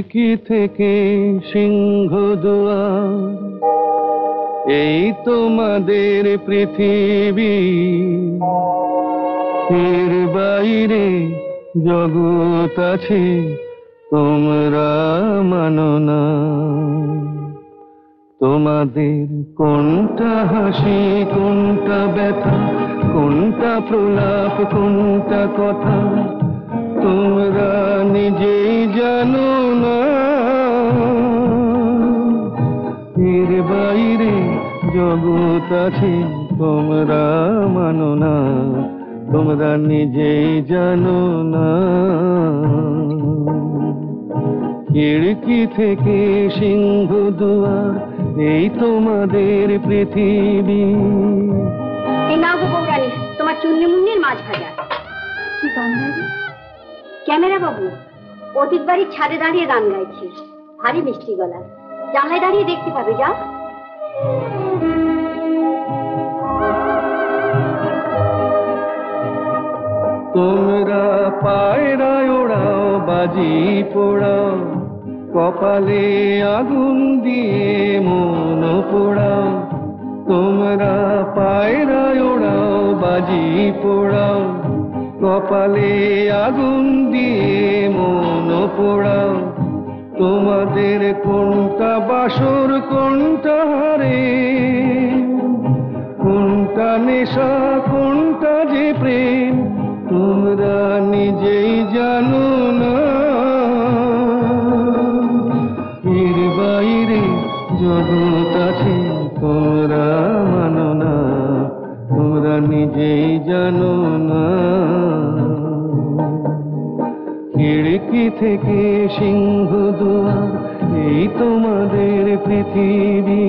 খিড়কি থেকে সিংহ দুয়ার, এই তোমাদের পৃথিবী, এর বাইরে জগৎ আছে তোমরা মানো না। তোমাদের কোনটা হাসি, কোনটা ব্যথা, কোনটা প্রলাপ, কোনটা কথা, তোমরা নিজেই জানো না। এর বাইরে জগৎ আছে তোমরা মানো না, তোমরা নিজেই জানো না। খিড়কি থেকে সিংহ দুয়ার, এই তোমাদের পৃথিবী। এই নাও গো বৌরানী, তোমার চুন্নি মুন্নির মাছ ভাজা। কি গান গাইবে? ক্যামেরা বাবু অতীত বাড়ির ছাদে দাঁড়িয়ে গান গাইছে, ভারী মিষ্টি গলা, জানলায় দাঁড়িয়ে দেখতে পাবে। যাও। তোমরা পায়রায় ওড়াও, বাজি পোড়াও, কপালে আগুন দিয়ে মন পোড়াও। তোমরা পায়রায় ওড়াও, বাজি পোড়াও, কপালে আগুন দিয়ে মন পোড়াও। তোমাদের কোনটা বাসর, কোনটা হারে, কোনটা নেশা, কোনটা যে প্রেম, তোমরা নিজেই জানো না। এর বাইরে জগৎ আছে তোমরা মানো না, তোমরা নিজেই জানো না। খিড়কি থেকে সিংহ দুয়ার, এই তোমাদের পৃথিবী।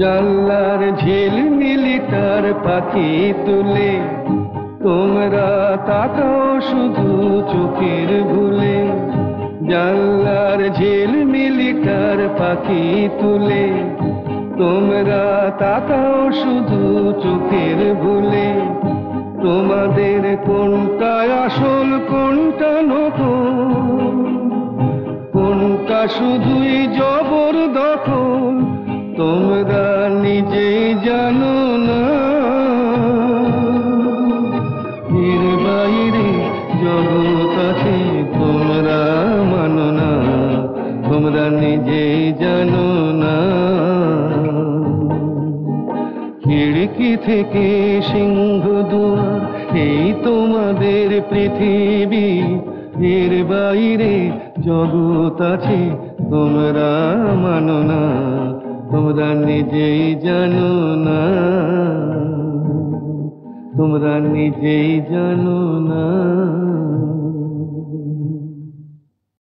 জানলার ঝিলমিলিটার পাখি তুলে, তোমরা তাকাও শুধু চোখের ভুলে। জানলার ঝিলমিলিটার পাখি তুলে, তোমরা তাকাও শুধু চোখের ভুলে। তোমাদের কোনটা আসল, কোনটা নকল, কোনটা শুধুই জবরদখল, তোমরা নিজেই জানো না। এর বাইরে জগৎ আছে তোমরা মানো না, তোমরা নিজেই জানো না। খিড়কি থেকে সিংহ দুয়ার, এই তোমাদের পৃথিবী। এর বাইরে জগৎ আছে তোমরা মানো না, তোমরা নিজেই জানো না, তোমরা নিজেই জানো না।